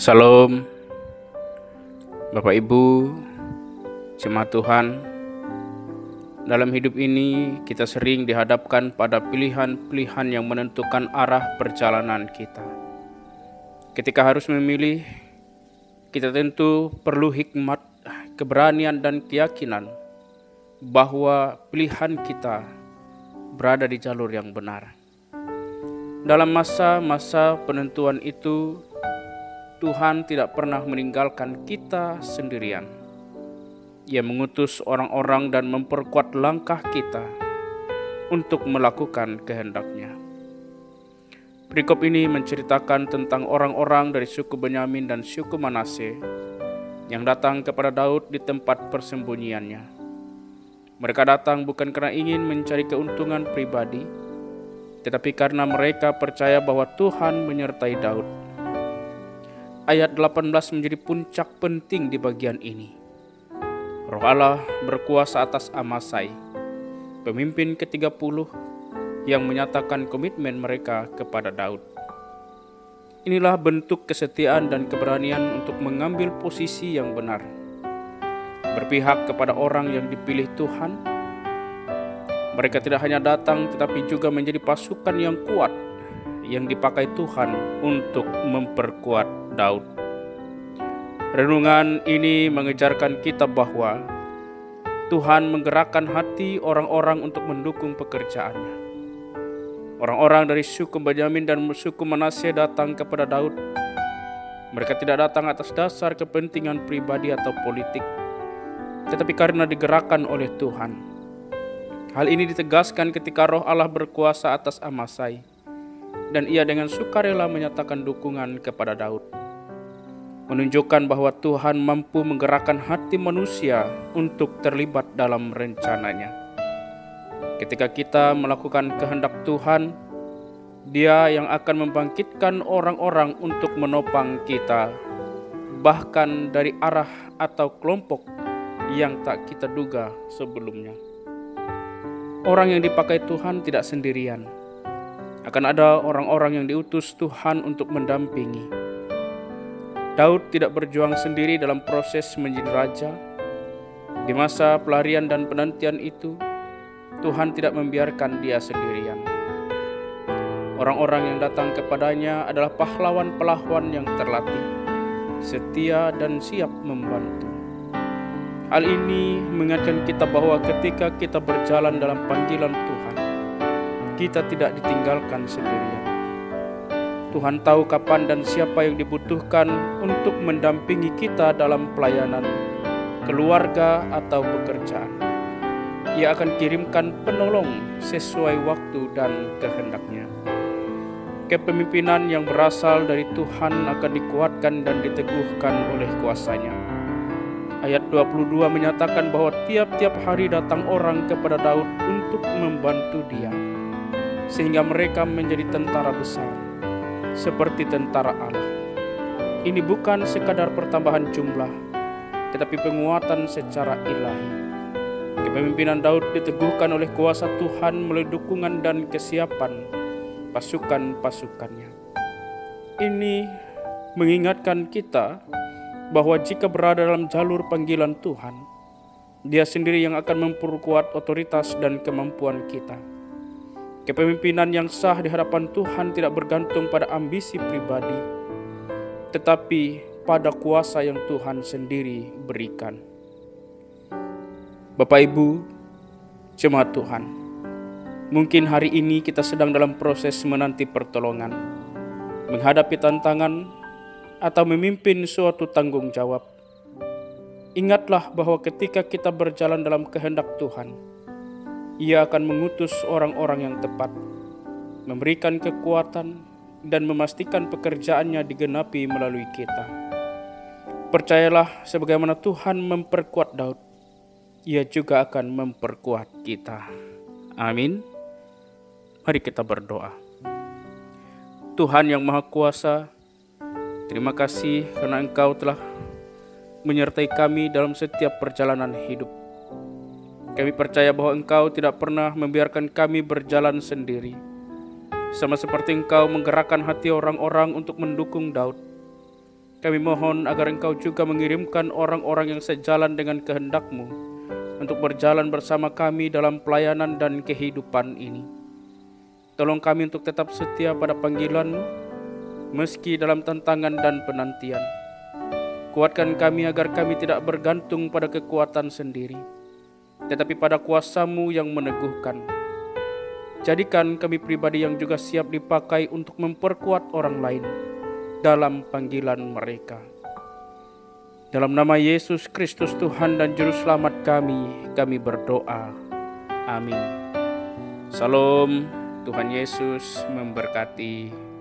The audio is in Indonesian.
Salam, Bapak Ibu, jemaat Tuhan. Dalam hidup ini kita sering dihadapkan pada pilihan-pilihan yang menentukan arah perjalanan kita. Ketika harus memilih, kita tentu perlu hikmat, keberanian dan keyakinan bahwa pilihan kita berada di jalur yang benar. Dalam masa-masa penentuan itu, Tuhan tidak pernah meninggalkan kita sendirian. Ia mengutus orang-orang dan memperkuat langkah kita untuk melakukan kehendak-Nya. Perikop ini menceritakan tentang orang-orang dari suku Benyamin dan suku Manase yang datang kepada Daud di tempat persembunyiannya. Mereka datang bukan karena ingin mencari keuntungan pribadi, tetapi karena mereka percaya bahwa Tuhan menyertai Daud. Ayat 18 menjadi puncak penting di bagian ini. Roh Allah berkuasa atas Amasai, pemimpin ke-30 yang menyatakan komitmen mereka kepada Daud. Inilah bentuk kesetiaan dan keberanian untuk mengambil posisi yang benar, berpihak kepada orang yang dipilih Tuhan. Mereka tidak hanya datang tetapi juga menjadi pasukan yang kuat yang dipakai Tuhan untuk memperkuat Daud. Renungan ini mengejarkan kita bahwa Tuhan menggerakkan hati orang-orang untuk mendukung pekerjaannya. Orang-orang dari suku Benyamin dan suku Manase datang kepada Daud. Mereka tidak datang atas dasar kepentingan pribadi atau politik, tetapi karena digerakkan oleh Tuhan. Hal ini ditegaskan ketika Roh Allah berkuasa atas Amasai, dan ia dengan sukarela menyatakan dukungan kepada Daud, menunjukkan bahwa Tuhan mampu menggerakkan hati manusia untuk terlibat dalam rencananya. Ketika kita melakukan kehendak Tuhan, Dia yang akan membangkitkan orang-orang untuk menopang kita, bahkan dari arah atau kelompok yang tak kita duga sebelumnya. Orang yang dipakai Tuhan tidak sendirian. Akan ada orang-orang yang diutus Tuhan untuk mendampingi. Daud tidak berjuang sendiri dalam proses menjadi raja. Di masa pelarian dan penantian itu, Tuhan tidak membiarkan dia sendirian. Orang-orang yang datang kepadanya adalah pahlawan-pahlawan yang terlatih, setia dan siap membantu. Hal ini mengingatkan kita bahwa ketika kita berjalan dalam panggilan Tuhan, kita tidak ditinggalkan sendirian. Tuhan tahu kapan dan siapa yang dibutuhkan untuk mendampingi kita dalam pelayanan, keluarga atau pekerjaan. Ia akan kirimkan penolong sesuai waktu dan kehendak-Nya. Kepemimpinan yang berasal dari Tuhan akan dikuatkan dan diteguhkan oleh kuasa-Nya. Ayat 22 menyatakan bahwa tiap-tiap hari datang orang kepada Daud untuk membantu dia, sehingga mereka menjadi tentara besar, seperti tentara Allah. Ini bukan sekadar pertambahan jumlah, tetapi penguatan secara ilahi. Kepemimpinan Daud diteguhkan oleh kuasa Tuhan melalui dukungan dan kesiapan pasukan-pasukannya. Ini mengingatkan kita bahwa jika berada dalam jalur panggilan Tuhan, Dia sendiri yang akan memperkuat otoritas dan kemampuan kita. Kepemimpinan yang sah di hadapan Tuhan tidak bergantung pada ambisi pribadi, tetapi pada kuasa yang Tuhan sendiri berikan. Bapak Ibu, jemaat Tuhan, mungkin hari ini kita sedang dalam proses menanti pertolongan, menghadapi tantangan, atau memimpin suatu tanggung jawab. Ingatlah bahwa ketika kita berjalan dalam kehendak Tuhan, Ia akan mengutus orang-orang yang tepat, memberikan kekuatan, dan memastikan pekerjaannya digenapi melalui kita. Percayalah, sebagaimana Tuhan memperkuat Daud, Ia juga akan memperkuat kita. Amin. Mari kita berdoa. Tuhan yang Maha Kuasa, terima kasih karena Engkau telah menyertai kami dalam setiap perjalanan hidup. Kami percaya bahwa Engkau tidak pernah membiarkan kami berjalan sendiri. Sama seperti Engkau menggerakkan hati orang-orang untuk mendukung Daud, Kami mohon agar Engkau juga mengirimkan orang-orang yang sejalan dengan kehendak-Mu untuk berjalan bersama kami dalam pelayanan dan kehidupan ini. Tolong kami untuk tetap setia pada panggilan-Mu, meski dalam tantangan dan penantian. Kuatkan kami agar kami tidak bergantung pada kekuatan sendiri, tetapi pada kuasa-Mu yang meneguhkan. Jadikan kami pribadi yang juga siap dipakai untuk memperkuat orang lain dalam panggilan mereka. Dalam nama Yesus Kristus Tuhan dan Juru Selamat kami berdoa. Amin. Salam, Tuhan Yesus memberkati.